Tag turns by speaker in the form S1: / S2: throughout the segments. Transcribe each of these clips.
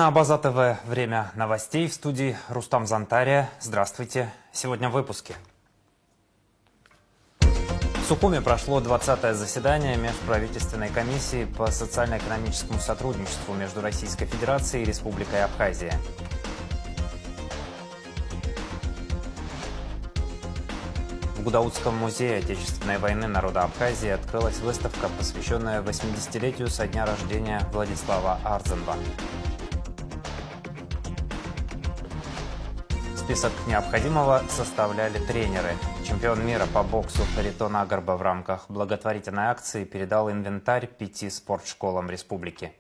S1: На Абаза ТВ время новостей, в студии Рустам Зантария. Здравствуйте. Сегодня в выпуске. В Сухуме прошло 20-е заседание Межправительственной комиссии по социально-экономическому сотрудничеству между Российской Федерацией и Республикой Абхазия. В Гудаутском музее Отечественной войны народа Абхазии открылась выставка, посвященная 80-летию со дня рождения Владислава Арзенба. Список необходимого составляли тренеры. Чемпион мира по боксу Харитон Агарба в рамках благотворительной акции передал инвентарь 5 спортшколам республики.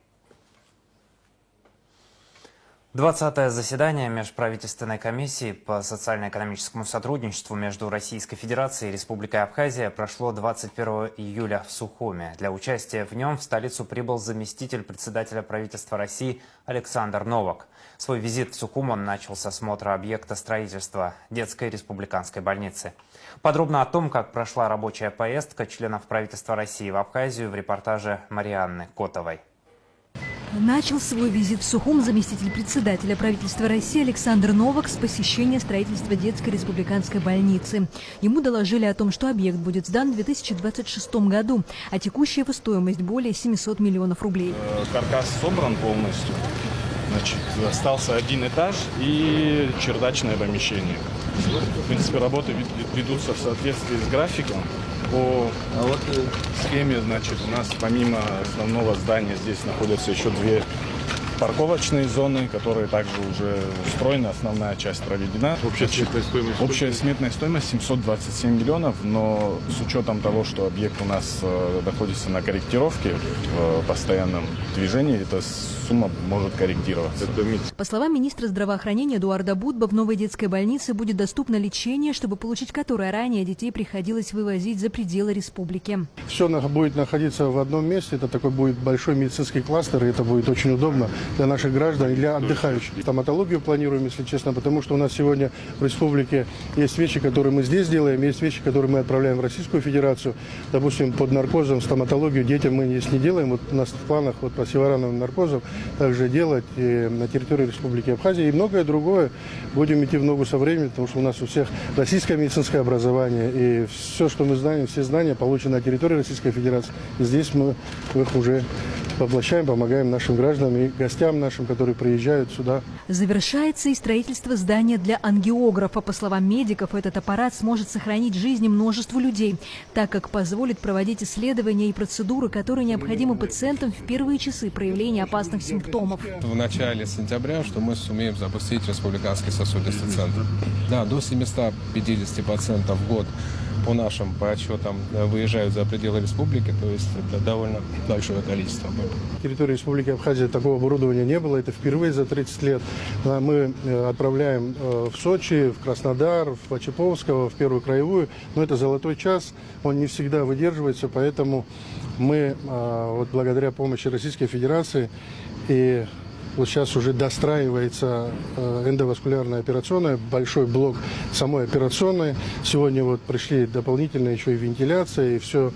S1: 20-е заседание Межправительственной комиссии по социально-экономическому сотрудничеству между Российской Федерацией и Республикой Абхазия прошло 21 июля в Сухуме. Для участия в нем в столицу прибыл заместитель председателя правительства России Александр Новак. Свой визит в Сухум он начал с осмотра объекта строительства детской республиканской больницы. Подробно о том, как прошла рабочая поездка членов правительства России в Абхазию, в репортаже Марианны Котовой.
S2: Начал свой визит в Сухум заместитель председателя правительства России Александр Новак с посещения строительства детской республиканской больницы. Ему доложили о том, что объект будет сдан в 2026 году, а текущая его стоимость более 700 миллионов рублей.
S3: Каркас собран полностью. Значит, остался один этаж и чердачное помещение. В принципе, работы ведутся в соответствии с графиком. По схеме, значит, у нас помимо основного здания здесь находятся еще 2 парковочные зоны, которые также уже устроены, основная часть проведена. Общая сметная стоимость 727 миллионов, но с учетом того, что объект у нас находится на корректировке в постоянном движении, эта сумма может корректироваться.
S2: По словам министра здравоохранения Эдуарда Будба, в новой детской больнице будет доступно лечение, чтобы получить которое ранее детей приходилось вывозить за пределы республики.
S4: Все будет находиться в одном месте, это такой будет большой медицинский кластер, и это будет очень удобно для наших граждан и для отдыхающих. Стоматологию планируем, если честно, потому что у нас сегодня в республике есть вещи, которые мы здесь делаем, есть вещи, которые мы отправляем в Российскую Федерацию. Допустим, под наркозом стоматологию детям мы здесь не делаем. Вот у нас в планах по севорановым наркозам также делать и на территории Республики Абхазия и многое другое. Будем идти в ногу со временем, потому что у нас у всех российское медицинское образование, и все, что мы знаем, все знания получены на территории Российской Федерации. И здесь мы их уже воплощаем, помогаем нашим гражданам и гостям нашим, которые приезжают сюда.
S2: Завершается и строительство здания для ангиографа. По словам медиков, этот аппарат сможет сохранить жизни множеству людей, так как позволит проводить исследования и процедуры, которые необходимы пациентам в первые часы проявления опасных симптомов.
S5: В начале сентября, что мы сумеем запустить республиканский сосудистый центр. Да, до 750 пациентов в год по нашим подсчетам выезжают за пределы республики, то есть это довольно большое количество.
S4: На территории Республики Абхазия такого оборудования не было, это впервые за 30 лет. Мы отправляем в Сочи, в Краснодар, в Очаповского, в Первую краевую, но это золотой час, он не всегда выдерживается, поэтому мы вот благодаря помощи Российской Федерации и вот сейчас уже достраивается эндоваскулярная операционная, большой блок самой операционной. Сегодня вот пришли дополнительно еще и вентиляция, и все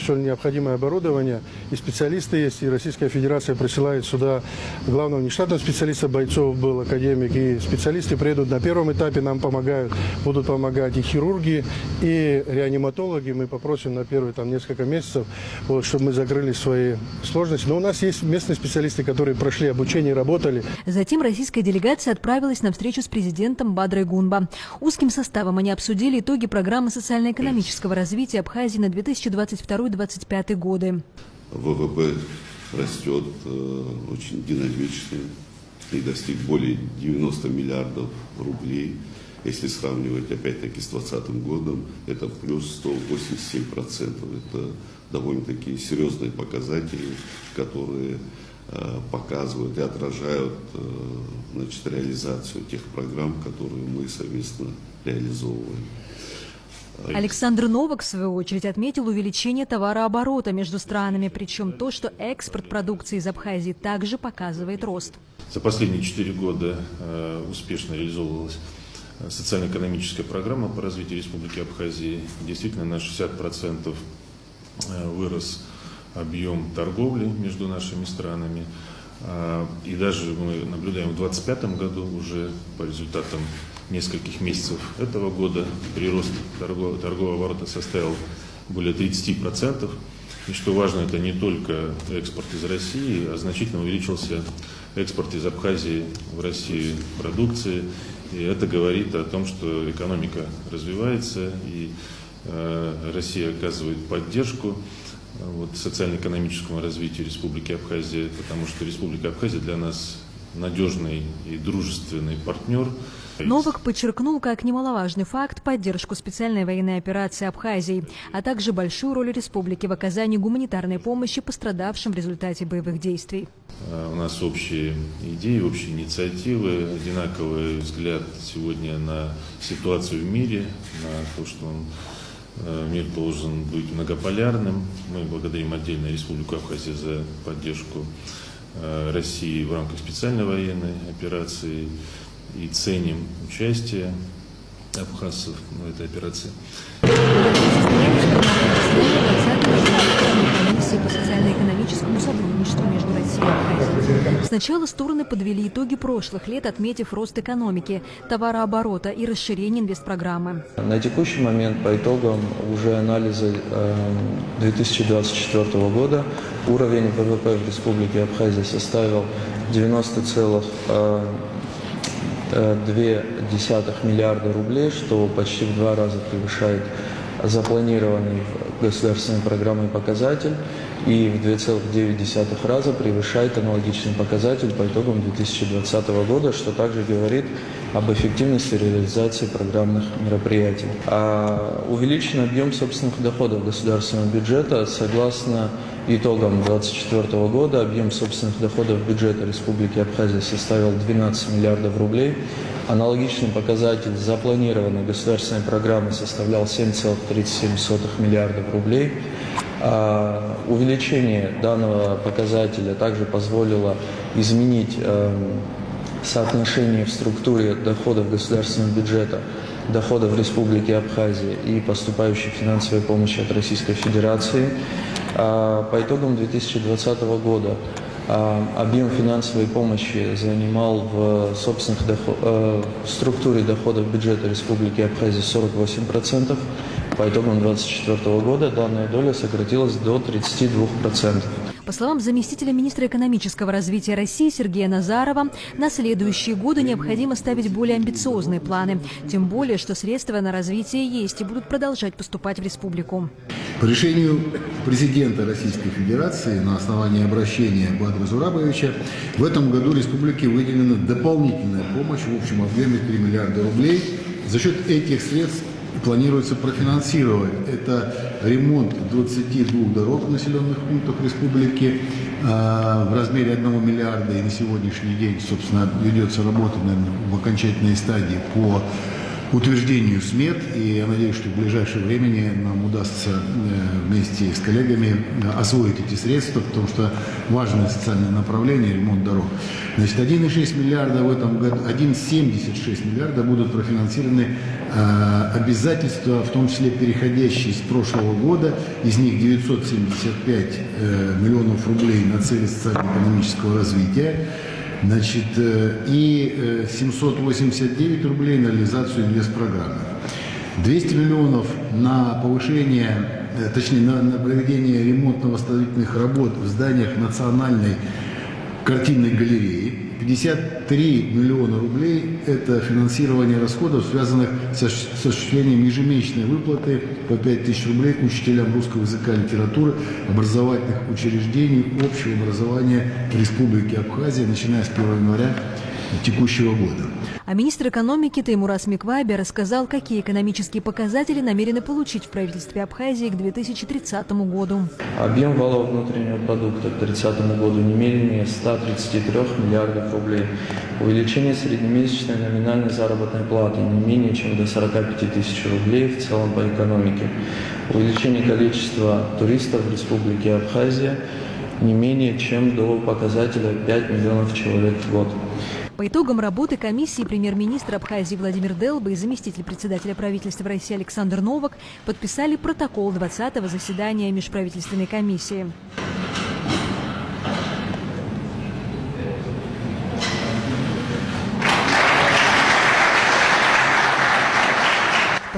S4: необходимое оборудование. И специалисты есть, и Российская Федерация присылает сюда главного внештатного специалиста, бойцов был академик, и специалисты приедут на первом этапе, нам помогают, будут помогать и хирурги, и реаниматологи. Мы попросим на первые несколько месяцев, вот, чтобы мы закрыли свои сложности. Но у нас есть местные специалисты, которые прошли обучение и работали.
S2: Затем российская делегация отправилась на встречу с президентом Бадрой Гунба. Узким составом они обсудили итоги программы социально-экономического развития Абхазии на 2022-2025 годы.
S6: ВВП растет очень динамично и достиг более 90 миллиардов рублей. Если сравнивать опять-таки с 2020 годом, это плюс 187%. Это довольно-таки серьезные показатели, которые показывают и отражают реализацию тех программ, которые мы совместно реализовываем.
S2: Александр Новак, в свою очередь, отметил увеличение товарооборота между странами, причем то, что экспорт продукции из Абхазии также показывает рост.
S7: За последние 4 года успешно реализовывалась социально-экономическая программа по развитию Республики Абхазии. Действительно, на 60% вырос объем торговли между нашими странами. И даже мы наблюдаем в 2025 году уже по результатам нескольких месяцев этого года прирост торгового оборота составил более 30%. И что важно, это не только экспорт из России, а значительно увеличился экспорт из Абхазии в Россию продукции. И это говорит о том, что экономика развивается, и Россия оказывает поддержку социально-экономическому развитию Республики Абхазия, потому что Республика Абхазия для нас надежный и дружественный партнер.
S2: Новак подчеркнул как немаловажный факт поддержку специальной военной операции Абхазии, а также большую роль республики в оказании гуманитарной помощи пострадавшим в результате боевых действий.
S7: У нас общие идеи, общие инициативы, одинаковый взгляд сегодня на ситуацию в мире, на то, что мир должен быть многополярным. Мы благодарим отдельно Республику Абхазия за поддержку России в рамках специальной военной операции и ценим участие абхазцев в этой операции.
S2: Комиссии по социально-экономическому сотрудничеству между Россией и Абхазией. Сначала стороны подвели итоги прошлых лет, отметив рост экономики, товарооборота и расширение инвестпрограммы.
S8: На текущий момент по итогам уже анализа 2024 года уровень ВВП в Республике Абхазия составил 90,2 миллиарда рублей, что почти в 2 раза превышает запланированный государственной программой показатель и в 2,9 раза превышает аналогичный показатель по итогам 2020 года, что также говорит об эффективности реализации программных мероприятий. Увеличен объем собственных доходов государственного бюджета. Согласно итогам 2024 года объем собственных доходов бюджета Республики Абхазия составил 12 миллиардов рублей. Аналогичный показатель запланированной государственной программы составлял 7,37 миллиардов рублей. Увеличение данного показателя также позволило изменить соотношение в структуре доходов государственного бюджета, доходов Республики Абхазия и поступающей финансовой помощи от Российской Федерации. По итогам 2020 года объем финансовой помощи занимал в структуре доходов бюджета Республики Абхазия 48%. По итогам 2024 года данная доля сократилась до 32%.
S2: По словам заместителя министра экономического развития России Сергея Назарова, на следующие годы необходимо ставить более амбициозные планы. Тем более, что средства на развитие есть и будут продолжать поступать в республику.
S9: По решению президента Российской Федерации на основании обращения Бадра Зурабовича в этом году республике выделена дополнительная помощь в общем объеме 3 миллиарда рублей. За счет этих средств планируется профинансировать. Это ремонт 22 дорог в населенных пунктах республики в размере 1 миллиарда. И на сегодняшний день, собственно, ведется работа, наверное, в окончательной стадии по утверждению смет. И я надеюсь, что в ближайшее время нам удастся вместе с коллегами освоить эти средства, потому что важное социальное направление – ремонт дорог. Значит, 1,6 миллиарда в этом году, 1,76 миллиарда будут профинансированы обязательства, в том числе переходящие с прошлого года. Из них 975 миллионов рублей на цели социально-экономического развития. Значит, и 789 рублей на реализацию инвестпрограммы. 200 миллионов на повышение, точнее, на проведение ремонтно-восстановительных работ в зданиях Национальной картинной галереи. 53 миллиона рублей – это финансирование расходов, связанных с осуществлением ежемесячной выплаты по 5000 рублей к учителям русского языка и литературы образовательных учреждений общего образования Республики Абхазия, начиная с 1 января текущего года.
S2: А министр экономики Теймураз Микваби рассказал, какие экономические показатели намерены получить в правительстве Абхазии к 2030 году.
S8: Объем валового внутреннего продукта к 2030 году не менее 133 миллиардов рублей. Увеличение среднемесячной номинальной заработной платы не менее чем до 45 тысяч рублей в целом по экономике. Увеличение количества туристов в Республике Абхазия не менее чем до показателя 5 миллионов человек в год.
S2: По итогам работы комиссии премьер-министр Абхазии Владимир Делба и заместитель председателя правительства России Александр Новак подписали протокол 20-го заседания межправительственной комиссии.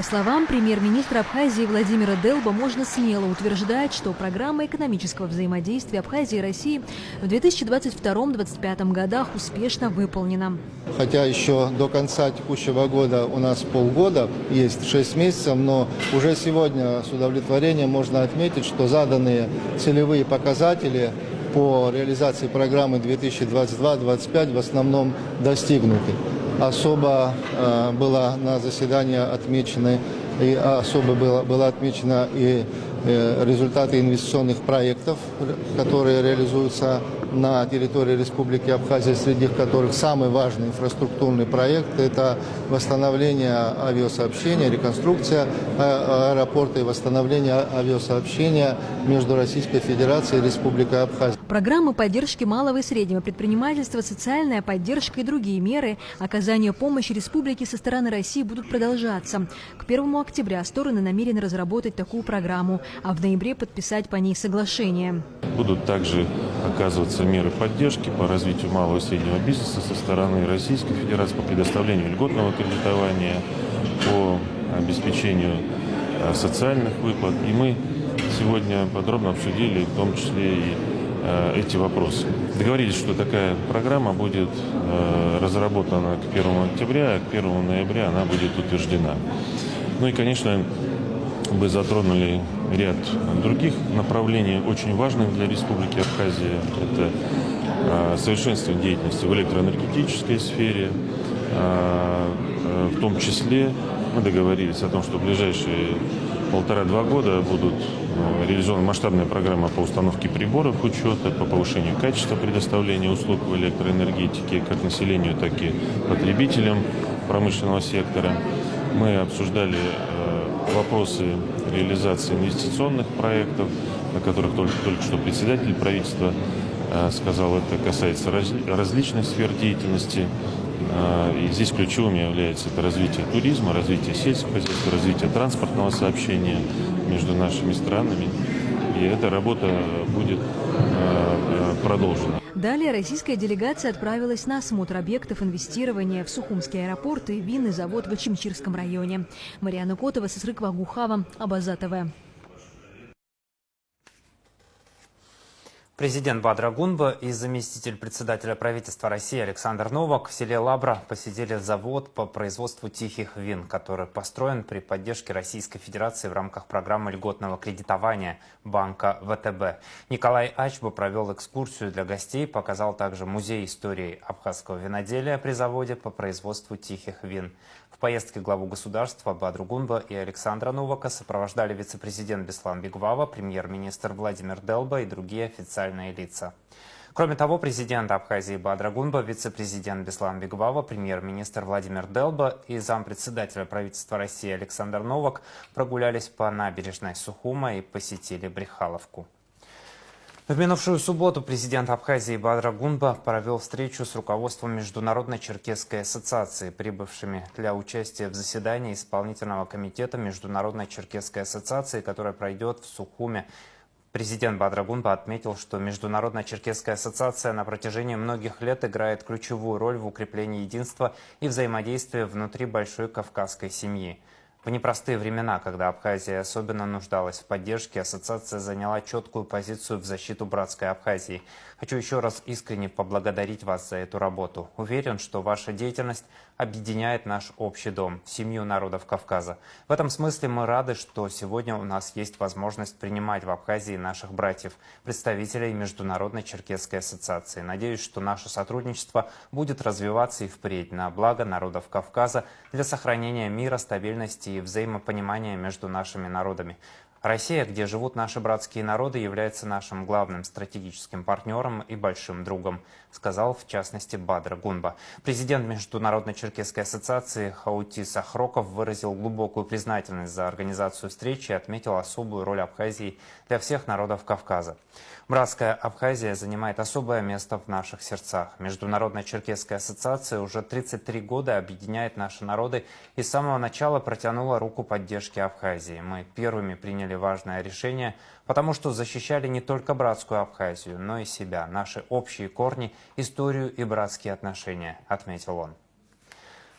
S2: словам премьер-министра Абхазии Владимира Делба, можно смело утверждать, что программа экономического взаимодействия Абхазии и России в 2022-2025 годах успешно выполнена.
S10: Хотя еще до конца текущего года у нас полгода, есть 6 месяцев, но уже сегодня с удовлетворением можно отметить, что заданные целевые показатели по реализации программы 2022-2025 в основном достигнуты. Особо было на заседании отмечено была отмечена и результаты инвестиционных проектов, которые реализуются на территории Республики Абхазия, среди которых самый важный инфраструктурный проект – это восстановление авиасообщения, реконструкция аэропорта и восстановление авиасообщения между Российской Федерацией и Республикой Абхазия.
S2: Программы поддержки малого и среднего предпринимательства, социальная поддержка и другие меры оказания помощи республике со стороны России будут продолжаться. К 1 октября стороны намерены разработать такую программу, а в ноябре подписать по ней соглашение.
S7: Будут также оказываться меры поддержки по развитию малого и среднего бизнеса со стороны Российской Федерации по предоставлению льготного кредитования, по обеспечению социальных выплат. И мы сегодня подробно обсудили в том числе и эти вопросы. Договорились, что такая программа будет разработана к 1 октября, а к 1 ноября она будет утверждена. Ну и, конечно, мы затронули ряд других направлений, очень важных для Республики Абхазия. Это совершенствование деятельности в электроэнергетической сфере. В том числе мы договорились о том, что в ближайшие 1,5-2 года будут реализована масштабная программа по установке приборов учета, по повышению качества предоставления услуг в электроэнергетике как населению, так и потребителям промышленного сектора. Мы обсуждали вопросы реализации инвестиционных проектов, о которых только что председатель правительства сказал, это касается различных сфер деятельности. И здесь ключевым является это развитие туризма, развитие сельского хозяйства, развитие транспортного сообщения между нашими странами. И эта работа будет продолжена.
S2: Далее российская делегация отправилась на осмотр объектов инвестирования в Сухумский аэропорт и винный завод в Очимчирском районе. Марьяна Котова, Сысрык Вагухава, Абаза ТВ.
S1: Президент Бадра Гунба и заместитель председателя правительства России Александр Новак в селе Лабра посетили завод по производству тихих вин, который построен при поддержке Российской Федерации в рамках программы льготного кредитования банка ВТБ. Николай Ачба провел экскурсию для гостей, показал также музей истории абхазского виноделия при заводе по производству тихих вин. В поездке главу государства Бадру Гунба и Александра Новака сопровождали вице-президент Беслан Бигвава, премьер-министр Владимир Делба и другие официальные лица. Кроме того, президент Абхазии Бадра Гунба, вице-президент Беслан Бигвава, премьер-министр Владимир Делба и зампредседателя правительства России Александр Новак прогулялись по набережной Сухума и посетили Брехаловку. В минувшую субботу президент Абхазии Бадра Гунба провел встречу с руководством Международной Черкесской ассоциации, прибывшими для участия в заседании исполнительного комитета Международной Черкесской ассоциации, которая пройдет в Сухуме. Президент Бадра Гунба отметил, что Международная Черкесская ассоциация на протяжении многих лет играет ключевую роль в укреплении единства и взаимодействия внутри большой кавказской семьи. В непростые времена, когда Абхазия особенно нуждалась в поддержке, ассоциация заняла четкую позицию в защиту братской Абхазии. Хочу еще раз искренне поблагодарить вас за эту работу. Уверен, что ваша деятельность объединяет наш общий дом, семью народов Кавказа. В этом смысле мы рады, что сегодня у нас есть возможность принимать в Абхазии наших братьев, представителей Международной Черкесской ассоциации. Надеюсь, что наше сотрудничество будет развиваться и впредь на благо народов Кавказа для сохранения мира, стабильности и взаимопонимания между нашими народами. Россия, где живут наши братские народы, является нашим главным стратегическим партнером и большим другом, сказал в частности Бадра Гунба. Президент Международной Черкесской ассоциации Хаутис Ахроков выразил глубокую признательность за организацию встречи и отметил особую роль Абхазии для всех народов Кавказа. Братская Абхазия занимает особое место в наших сердцах. Международная Черкесская ассоциация уже 33 года объединяет наши народы и с самого начала протянула руку поддержки Абхазии. Мы первыми приняли важное решение, потому что защищали не только братскую Абхазию, но и себя, наши общие корни, историю и братские отношения, отметил он.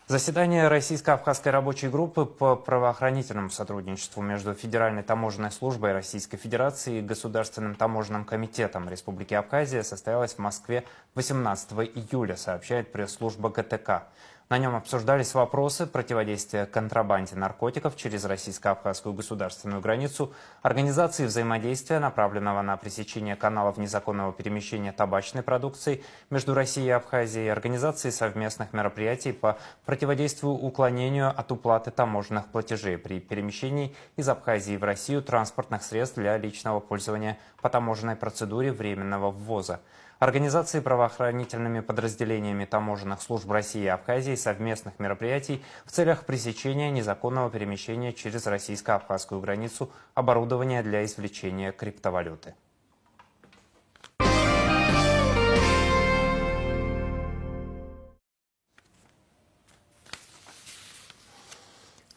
S1: Заседание российско-абхазской рабочей группы по правоохранительному сотрудничеству между Федеральной таможенной службой Российской Федерации и Государственным таможенным комитетом Республики Абхазия состоялось в Москве 18 июля, сообщает пресс-служба ГТК. На нем обсуждались вопросы противодействия контрабанде наркотиков через российско-абхазскую государственную границу, организации взаимодействия, направленного на пресечение каналов незаконного перемещения табачной продукции между Россией и Абхазией, организации совместных мероприятий по противодействию уклонению от уплаты таможенных платежей при перемещении из Абхазии в Россию транспортных средств для личного пользования по таможенной процедуре временного ввоза. Организации правоохранительными подразделениями таможенных служб России и Абхазии совместных мероприятий в целях пресечения незаконного перемещения через российско-абхазскую границу оборудования для извлечения криптовалюты.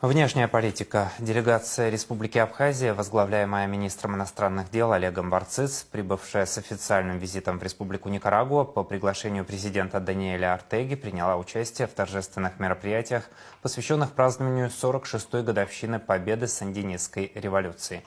S1: Внешняя политика. Делегация Республики Абхазия, возглавляемая министром иностранных дел Олегом Барциц, прибывшая с официальным визитом в Республику Никарагуа по приглашению президента Даниэля Ортеги, приняла участие в торжественных мероприятиях, посвященных празднованию 46-й годовщины победы Сандинистской революции.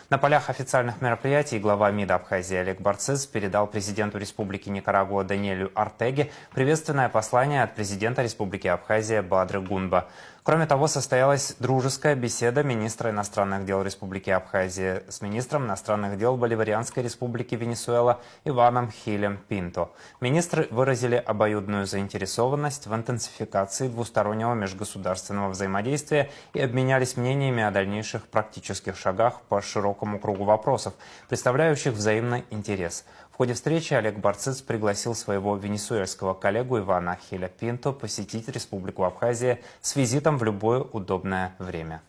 S1: На полях официальных мероприятий глава МИД Абхазии Олег Барциц передал президенту Республики Никарагуа Даниэлю Ортеге приветственное послание от президента Республики Абхазия Бадры Гунба. Кроме того, состоялась дружеская беседа министра иностранных дел Республики Абхазия с министром иностранных дел Боливарианской Республики Венесуэла Иваном Хилем Пинто. Министры выразили обоюдную заинтересованность в интенсификации двустороннего межгосударственного взаимодействия и обменялись мнениями о дальнейших практических шагах по широкому кругу вопросов, представляющих взаимный интерес. В ходе встречи Олег Барциц пригласил своего венесуэльского коллегу Ивана Хиля Пинто посетить Республику Абхазия с визитом в любое удобное время.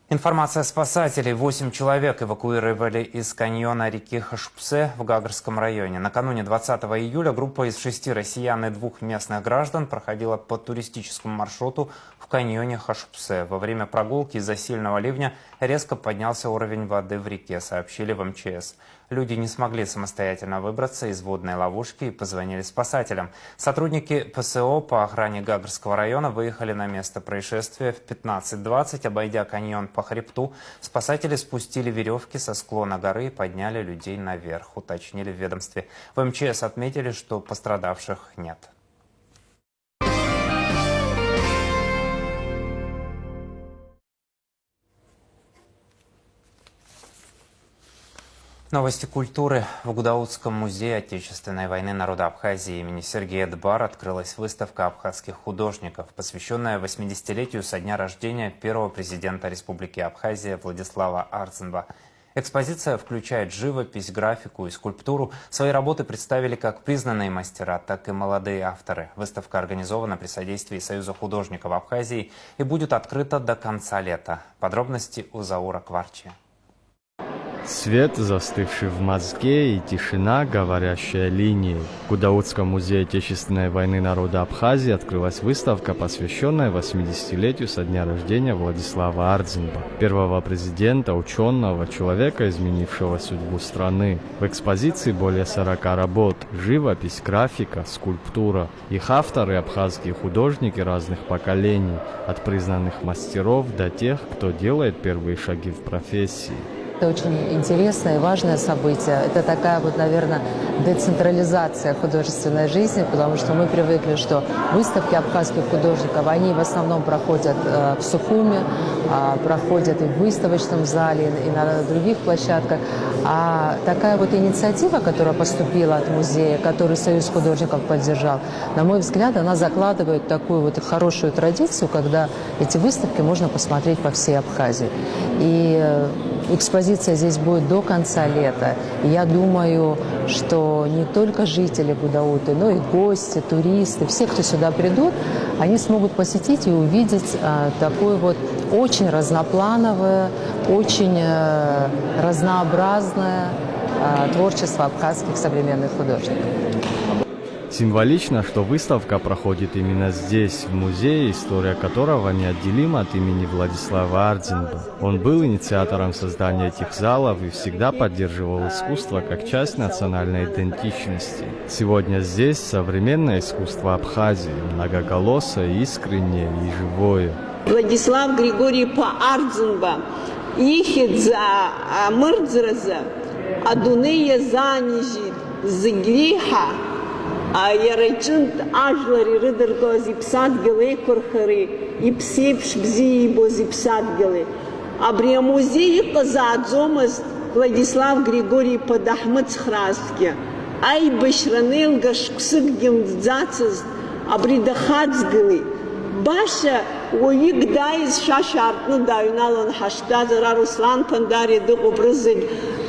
S1: Информация спасателей. 8 человек эвакуировали из каньона реки Хашупсе в Гагарском районе. Накануне 20 июля группа из 6 россиян и 2 местных граждан проходила по туристическому маршруту в каньоне Хашупсе. Во время прогулки из-за сильного ливня резко поднялся уровень воды в реке, сообщили в МЧС. Люди не смогли самостоятельно выбраться из водной ловушки и позвонили спасателям. Сотрудники ПСО по охране Гагарского района выехали на место происшествия в 15:20, обойдя каньон по хребту. Спасатели спустили веревки со склона горы и подняли людей наверх, уточнили в ведомстве. В МЧС отметили, что пострадавших нет. Новости культуры. В Гудаутском музее Отечественной войны народа Абхазии имени Сергея Дбар открылась выставка абхазских художников, посвященная 80-летию со дня рождения первого президента Республики Абхазия Владислава Ардзинба. Экспозиция включает живопись, графику и скульптуру. Свои работы представили как признанные мастера, так и молодые авторы. Выставка организована при содействии Союза художников Абхазии и будет открыта до конца лета. Подробности у Заура Кварчи.
S11: Свет, застывший в мозге, и тишина, говорящая линией. В Гудаутском музее Отечественной войны народа Абхазии открылась выставка, посвященная 80-летию со дня рождения Владислава Ардзинба, первого президента, ученого, человека, изменившего судьбу страны. В экспозиции более 40 работ – живопись, графика, скульптура. Их авторы – абхазские художники разных поколений, от признанных мастеров до тех, кто делает первые шаги в профессии.
S12: Это очень интересное и важное событие. Это такая вот, наверное, децентрализация художественной жизни, потому что мы привыкли, что выставки абхазских художников, они в основном проходят в Сухуме, проходят и в выставочном зале, и на других площадках. А такая вот инициатива, которая поступила от музея, который Союз художников поддержал, на мой взгляд, она закладывает такую вот хорошую традицию, когда эти выставки можно посмотреть по всей Абхазии. И экспозиция здесь будет до конца лета. И я думаю, что не только жители Гудауты, но и гости, туристы, все, кто сюда придут, они смогут посетить и увидеть такое вот очень разноплановое, очень разнообразное творчество абхазских современных художников.
S11: Символично, что выставка проходит именно здесь, в музее, история которого неотделима от имени Владислава Ардзинба. Он был инициатором создания этих залов и всегда поддерживал искусство как часть национальной идентичности. Сегодня здесь современное искусство Абхазии, многоголосое, искреннее и живое.
S13: Владислав Григорьевич Ардзинба, Ихидза Амырдзраза, Адунея Занижит, Зигриха, Ярайчунт Ажлари Рыдыргоз Ипсадгилы Курхари, Ипсепш Бзиибоз Ипсадгилы. Абри музей Казадзомас Владислав Григорьевич Падахмыц Храстке, Ай Башранел Гашксыгдим Дзацаз, Абри Дахадзгилы. Баша уик дайз шашартны дайналан хаштазара Руслан Пандари дық образыг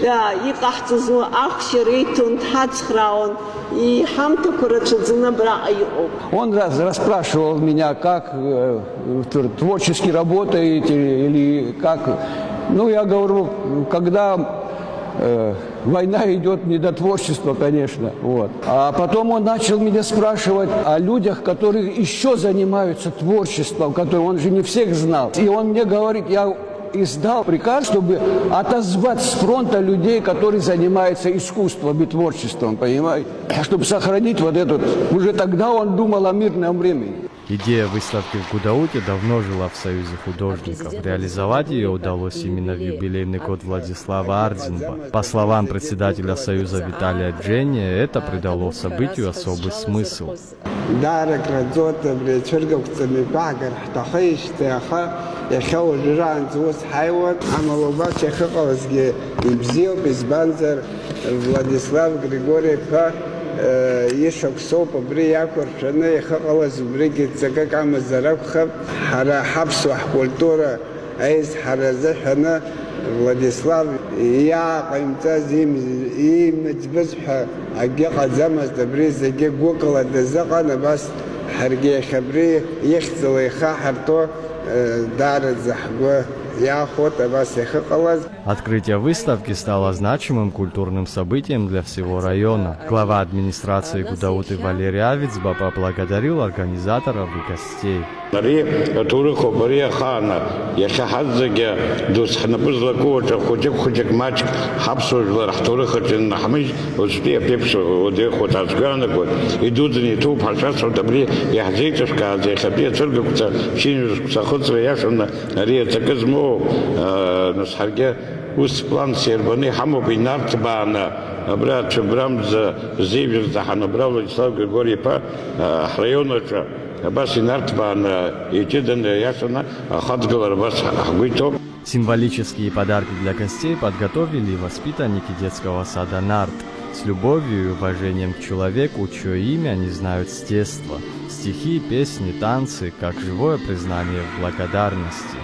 S13: иқахтызу ахширейтун тхацхраун и хамта курачадзына бра айоп.
S14: Он расспрашивал меня, как творчески работаете или как. Ну, я говорю, когда война идет не до творчества, конечно. Вот. А потом он начал меня спрашивать о людях, которые еще занимаются творчеством, которые он же не всех знал. И он мне говорит, я издал приказ, чтобы отозвать с фронта людей, которые занимаются искусством и творчеством, понимаете? Чтобы сохранить вот этот. Уже тогда он думал о мирном времени.
S11: Идея выставки в Гудауте давно жила в Союзе художников. Реализовать ее удалось именно в юбилейный год Владислава Ардзинба. По словам председателя Союза Виталия Джения, это придало событию особый смысл.
S15: Владислав Григорьевич يشوك صوب برياكور شنو يخلص بريكي تزكك عم الزرق خب حرا حبس وحكولتورا عايز حرا زحنا فلاديسلاف يا قيمتا زي متبزح حقيقة زمز تبريز زي قوكلا دزقنا بس حرقي خبري يختل يخاحرتو دار الزحقوه.
S11: Открытие выставки стало значимым культурным событием для всего района. Глава администрации Гудауты Валерий Авицба поблагодарил организаторов и гостей.
S16: نسحرجة وسبلان سيرباني حمو بينارت بانا برات شبرام زيبر زحنا براو Владислав Григорьевич حريونة بس نارت بانا يجدن яшана хадгалар бас хгуйто.
S11: Символические подарки для гостей подготовили воспитанники детского сада «Нарт». С любовью и уважением к человеку, чье имя они знают с детства. Стихи, песни, танцы, как живое признание в благодарности.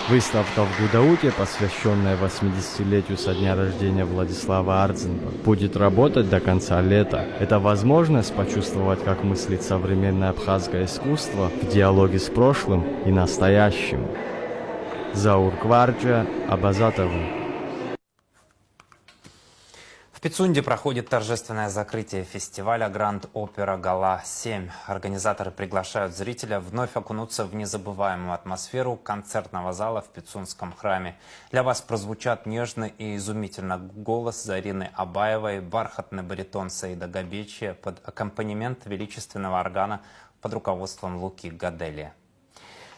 S11: Выставка в Гудауте, посвященная 80-летию со дня рождения Владислава Ардзинба, будет работать до конца лета. Это возможность почувствовать, как мыслит современное абхазское искусство в диалоге с прошлым и настоящим. Заур Кварджа, Абазатову.
S1: В Пицунде проходит торжественное закрытие фестиваля Гранд Опера Гала-7. Организаторы приглашают зрителя вновь окунуться в незабываемую атмосферу концертного зала в Пицунском храме. Для вас прозвучат нежный и изумительно голос Зарины Абаевой, бархатный баритон Саида Габечия под аккомпанемент величественного органа под руководством Луки Гадели.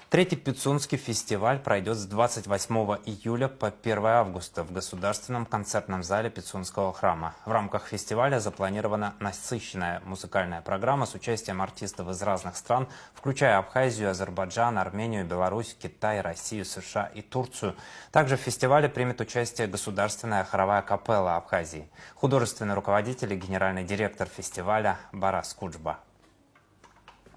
S1: Третий Пицунский фестиваль пройдет с 28 июля по 1 августа в Государственном концертном зале Пицунского храма. В рамках фестиваля запланирована насыщенная музыкальная программа с участием артистов из разных стран, включая Абхазию, Азербайджан, Армению, Беларусь, Китай, Россию, США и Турцию. Также в фестивале примет участие Государственная хоровая капелла Абхазии. Художественный руководитель и генеральный директор фестиваля Барас Куджба.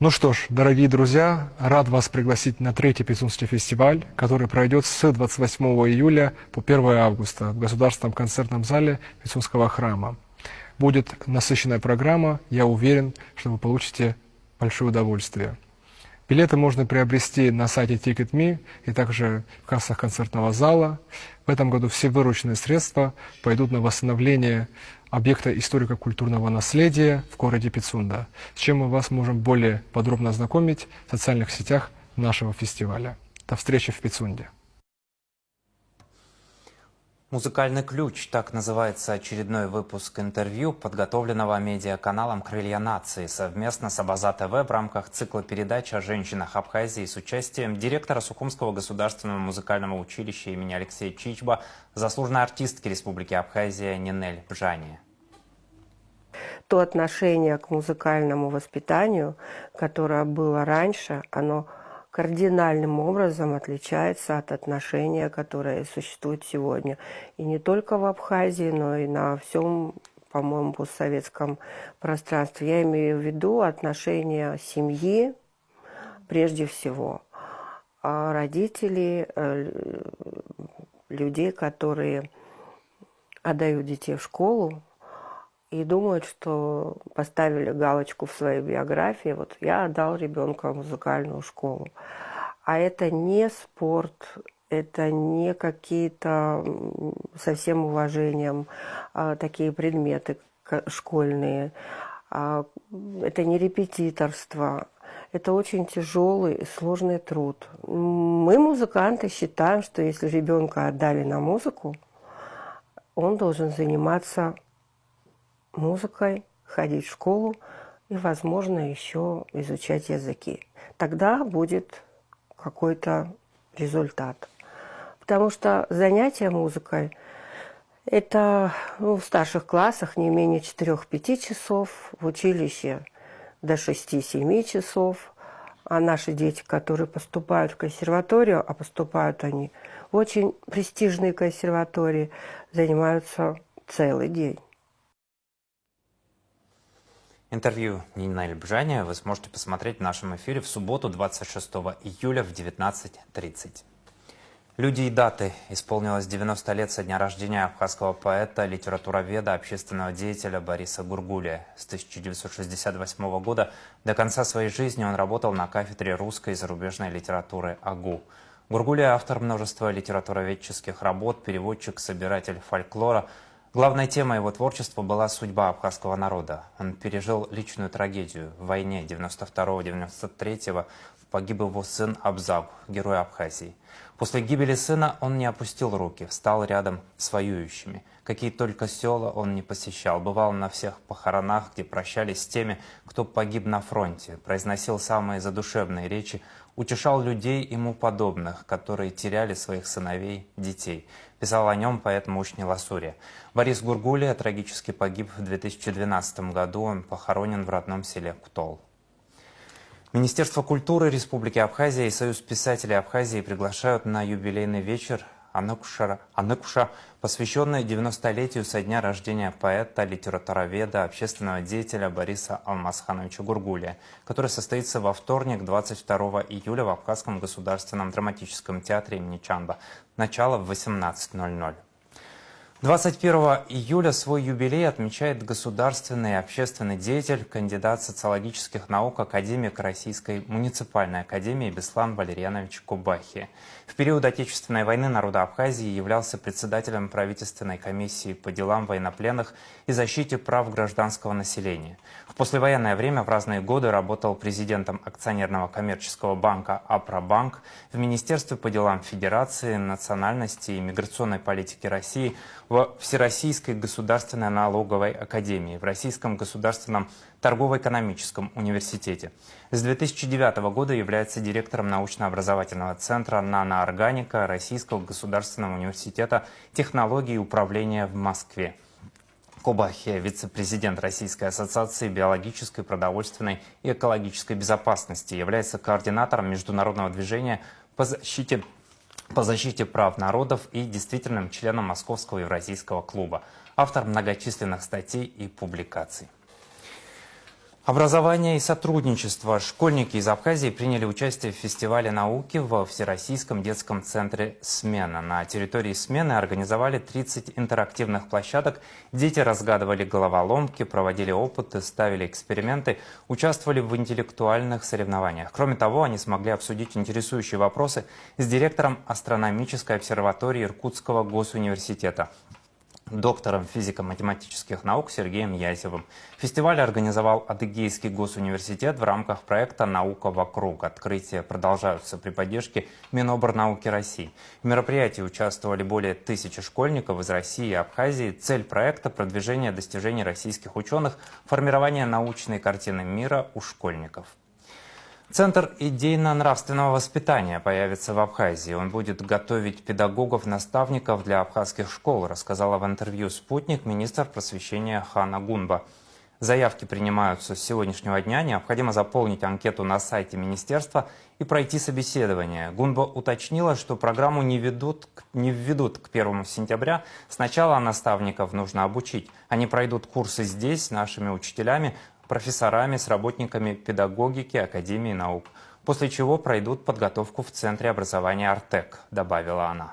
S17: Ну что ж, дорогие друзья, рад вас пригласить на третий Пицунский фестиваль, который пройдет с 28 июля по 1 августа в Государственном концертном зале Пицунского храма. Будет насыщенная программа, я уверен, что вы получите большое удовольствие. Билеты можно приобрести на сайте Ticket.me и также в кассах концертного зала. В этом году все вырученные средства пойдут на восстановление объекта историко-культурного наследия в городе Пицунда, с чем мы вас можем более подробно ознакомить в социальных сетях нашего фестиваля. До встречи в Пицунде.
S1: «Музыкальный ключ» – так называется очередной выпуск интервью, подготовленного медиаканалом «Крылья нации» совместно с Абаза ТВ в рамках цикла передач о женщинах Абхазии с участием директора Сухумского государственного музыкального училища имени Алексея Чичба, заслуженной артистки Республики Абхазия Нинель Бжани.
S18: То отношение к музыкальному воспитанию, которое было раньше, оно кардинальным образом отличается от отношения, которое существует сегодня. И не только в Абхазии, но и на всем, по-моему, постсоветском пространстве. Я имею в виду отношения семьи, прежде всего, родителей, людей, которые отдают детей в школу и думают, что поставили галочку в своей биографии, вот я отдал ребенка в музыкальную школу. А это не спорт, это не какие-то, со всем уважением, такие предметы школьные, это не репетиторство, это очень тяжелый и сложный труд. Мы, музыканты, считаем, что если ребенка отдали на музыку, он должен заниматься музыкой, ходить в школу и, возможно, еще изучать языки. Тогда будет какой-то результат. Потому что занятия музыкой – это в старших классах не менее 4-5 часов, в училище до 6-7 часов. А наши дети, которые поступают в консерваторию, а поступают они в очень престижные консерватории, занимаются целый день.
S1: Интервью Нинель Бжани вы сможете посмотреть в нашем эфире в субботу, 26 июля в 19:30. Люди и даты. Исполнилось 90 лет со дня рождения абхазского поэта, литературоведа, общественного деятеля Бориса Гургулия. С 1968 года до конца своей жизни он работал на кафедре русской и зарубежной литературы АГУ. Гургулия – автор множества литературоведческих работ, переводчик, собиратель фольклора. Главной темой его творчества была судьба абхазского народа. Он пережил личную трагедию. В войне 92-93 погиб его сын Абзаг, герой Абхазии. После гибели сына он не опустил руки, встал рядом с воюющими. Какие только села он не посещал. Бывал на всех похоронах, где прощались с теми, кто погиб на фронте. Произносил самые задушевные речи, утешал людей ему подобных, которые теряли своих сыновей, детей. Писал о нем поэт Мушни Ласурия. Борис Гургулия трагически погиб в 2012 году. Он похоронен в родном селе Кутол. Министерство культуры Республики Абхазия и Союз писателей Абхазии приглашают на юбилейный вечер Аныкуша, посвященный 90-летию со дня рождения поэта, литературоведа, общественного деятеля Бориса Алмазхановича Гургулия, который состоится во вторник, 22 июля в Абхазском государственном драматическом театре имени Чанба. Начало в 18:00. 21 июля свой юбилей отмечает государственный и общественный деятель, кандидат социологических наук, академик Российской муниципальной академии Беслан Валерьянович Кубахи. В период Отечественной войны народа Абхазии являлся председателем правительственной комиссии по делам военнопленных и защите прав гражданского населения. В послевоенное время в разные годы работал президентом акционерного коммерческого банка «Апробанк», в Министерстве по делам Федерации, национальности и миграционной политики России, в Всероссийской государственной налоговой академии, в Российском государственном торгово-экономическом университете. С 2009 года является директором научно-образовательного центра «Наноорганика» Российского государственного университета технологий и управления в Москве. Кубахи – вице-президент Российской ассоциации биологической, продовольственной и экологической безопасности, является координатором международного движения по защите прав народов и действительным членом Московского евразийского клуба, автор многочисленных статей и публикаций. Образование и сотрудничество. Школьники из Абхазии приняли участие в фестивале науки во Всероссийском детском центре «Смена». На территории «Смены» организовали 30 интерактивных площадок. Дети разгадывали головоломки, проводили опыты, ставили эксперименты, участвовали в интеллектуальных соревнованиях. Кроме того, они смогли обсудить интересующие вопросы с директором астрономической обсерватории Иркутского госуниверситета, доктором физико-математических наук Сергеем Язевым. Фестиваль организовал Адыгейский госуниверситет в рамках проекта «Наука вокруг». Открытия продолжаются при поддержке Минобрнауки России. В мероприятии участвовали более 1000 школьников из России и Абхазии. Цель проекта – продвижение достижений российских ученых, формирование научной картины мира у школьников. Центр идейно-нравственного воспитания появится в Абхазии. Он будет готовить педагогов-наставников для абхазских школ, рассказала в интервью «Спутник» министр просвещения Хана Гунба. Заявки принимаются с сегодняшнего дня. Необходимо заполнить анкету на сайте министерства и пройти собеседование. Гунба уточнила, что программу не введут к 1 сентября. Сначала наставников нужно обучить. Они пройдут курсы здесь с нашими учителями, профессорами, с работниками педагогики Академии наук, после чего пройдут подготовку в Центре образования «Артек», добавила она.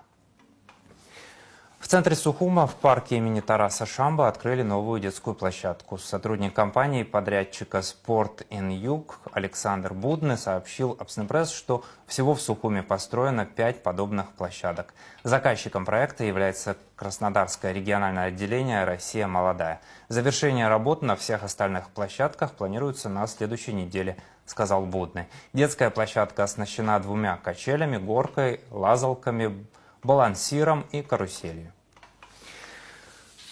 S1: В центре Сухума в парке имени Тараса Шамбы открыли новую детскую площадку. Сотрудник компании подрядчика «Спорт Ин Юг» Александр Будный сообщил Абснепресс, что всего в Сухуме построено 5 подобных площадок. Заказчиком проекта является Краснодарское региональное отделение «Россия молодая». Завершение работ на всех остальных площадках планируется на следующей неделе, сказал Будный. Детская площадка оснащена 2 качелями, горкой, лазалками, балансиром и каруселью.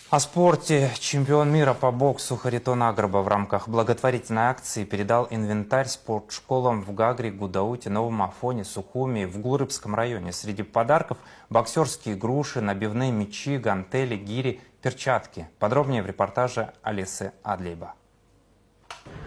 S1: О спорте. Чемпион мира по боксу Харитон Агрба в рамках благотворительной акции передал инвентарь спортшколам в Гагре, Гудауте, Новом Афоне, Сухуме и в Гурыбском районе. Среди подарков боксерские груши, набивные мячи, гантели, гири, перчатки. Подробнее в репортаже Алисы Адлейба.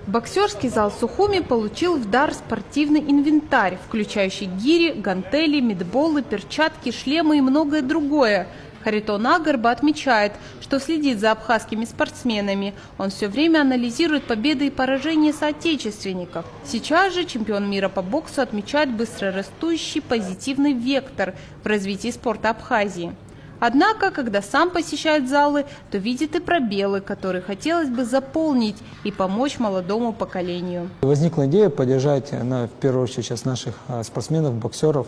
S19: Боксерский зал Сухуми получил в дар спортивный инвентарь, включающий гири, гантели, мидболы, перчатки, шлемы и многое другое. Харитон Агрба отмечает, что следит за абхазскими спортсменами. Он все время анализирует победы и поражения соотечественников. Сейчас же чемпион мира по боксу отмечает быстрорастущий позитивный вектор в развитии спорта Абхазии. Однако, когда сам посещает залы, то видит и пробелы, которые хотелось бы заполнить и помочь молодому поколению.
S20: Возникла идея поддержать, в первую очередь, сейчас наших спортсменов, боксеров.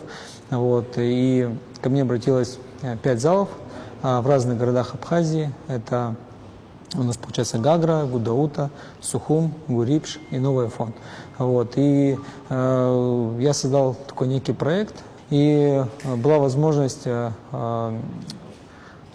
S20: И ко мне обратилось 5 залов в разных городах Абхазии. Это у нас, получается, Гагра, Гудаута, Сухум, Гурипш и Новый Афон. И я создал такой некий проект, и была возможность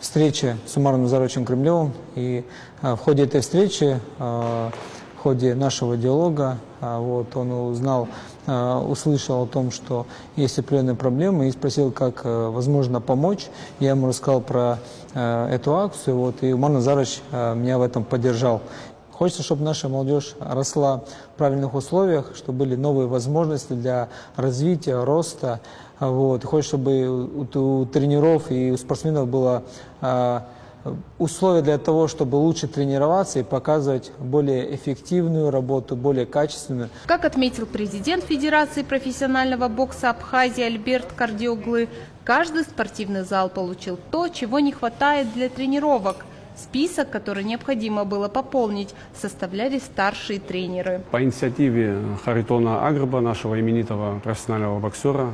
S20: встречи с Умаром Назаровичем Кремлевым. И в ходе этой встречи, в ходе нашего диалога, он узнал, услышал о том, что есть определенные проблемы, и спросил, как возможно помочь. Я ему рассказал про эту акцию, и Умар Назарович меня в этом поддержал. Хочется, чтобы наша молодежь росла в правильных условиях, чтобы были новые возможности для развития, роста. Хочется, чтобы у тренеров и у спортсменов было условия для того, чтобы лучше тренироваться и показывать более эффективную работу, более качественную.
S19: Как отметил президент Федерации профессионального бокса Абхазии Альберт Кардиоглы, каждый спортивный зал получил то, чего не хватает для тренировок. Список, который необходимо было пополнить, составляли старшие тренеры.
S21: По инициативе Харитона Агрба, нашего именитого профессионального боксера,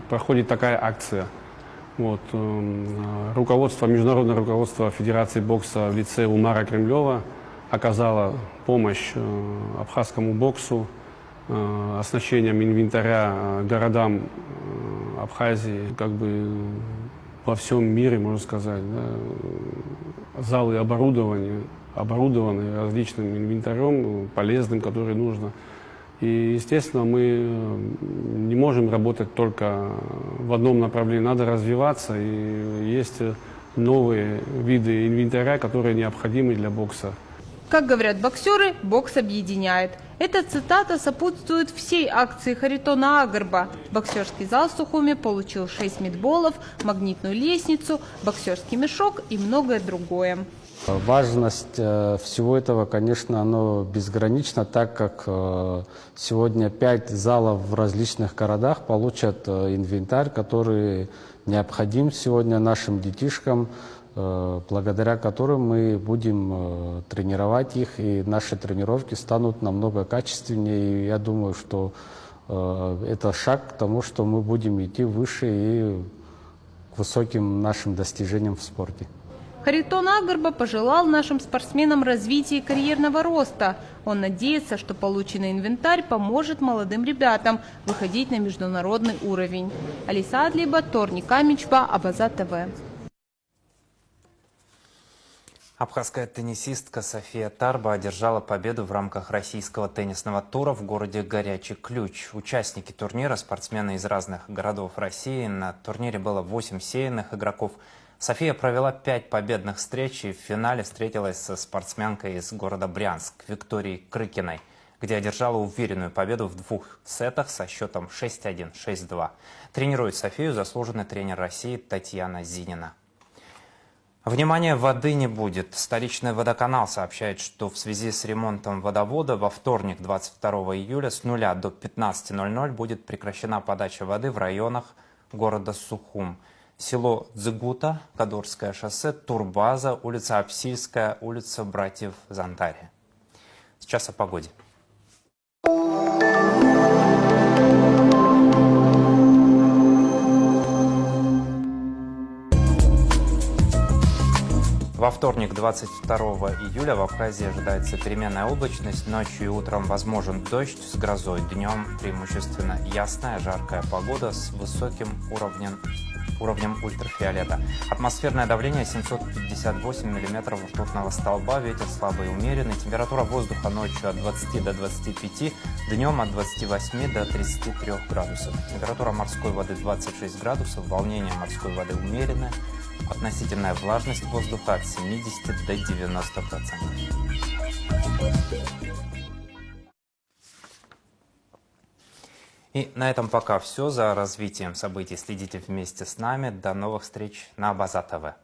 S21: проходит такая акция. Международное руководство Федерации бокса в лице Умара Кремлева оказало помощь абхазскому боксу оснащением инвентаря городам Абхазии, во всем мире, можно сказать. Залы оборудованы различным инвентарем, полезным, который нужно. И, естественно, мы не можем работать только в одном направлении, надо развиваться. И есть новые виды инвентаря, которые необходимы для бокса.
S19: Как говорят боксеры, бокс объединяет. Эта цитата сопутствует всей акции Харитона Агрба. Боксерский зал в Сухуме получил 6 мидболов, магнитную лестницу, боксерский мешок и многое другое.
S21: Важность всего этого, конечно, оно безгранична, так как сегодня 5 залов в различных городах получат инвентарь, который необходим сегодня нашим детишкам, благодаря которым мы будем тренировать их, и наши тренировки станут намного качественнее. И я думаю, что это шаг к тому, что мы будем идти выше и к высоким нашим достижениям в спорте.
S19: Харитон Агарба пожелал нашим спортсменам развития и карьерного роста. Он надеется, что полученный инвентарь поможет молодым ребятам выходить на международный уровень. Алиса Адлиба, Торни Камичба, Абаза ТВ.
S1: Абхазская теннисистка София Тарба одержала победу в рамках российского теннисного тура в городе Горячий Ключ. Участники турнира, спортсмены из разных городов России. На турнире было 8 сеянных игроков. София провела 5 победных встреч и в финале встретилась со спортсменкой из города Брянск Викторией Крыкиной, где одержала уверенную победу в 2 сетах со счетом 6-1, 6-2. Тренирует Софию заслуженный тренер России Татьяна Зинина. Внимание, воды не будет. Столичный водоканал сообщает, что в связи с ремонтом водовода во вторник, 22 июля, с 0 до 15:00 будет прекращена подача воды в районах города Сухум. Село Дзыгута, Кадорское шоссе, Турбаза, улица Апсильская, улица Братьев Зонтария. Сейчас о погоде. Во вторник, 22 июля, в Абхазии ожидается переменная облачность. Ночью и утром возможен дождь с грозой. Днем преимущественно ясная, жаркая погода с высоким уровнем ультрафиолета. Атмосферное давление 758 миллиметров ртутного столба. Ветер слабый и умеренный. Температура воздуха ночью от 20 до 25, днем от 28 до 33 градусов. Температура морской воды 26 градусов. Волнение морской воды умеренное. Относительная влажность воздуха от 70 до 90%. И на этом пока все. За развитием событий следите вместе с нами. До новых встреч на Абаза ТВ.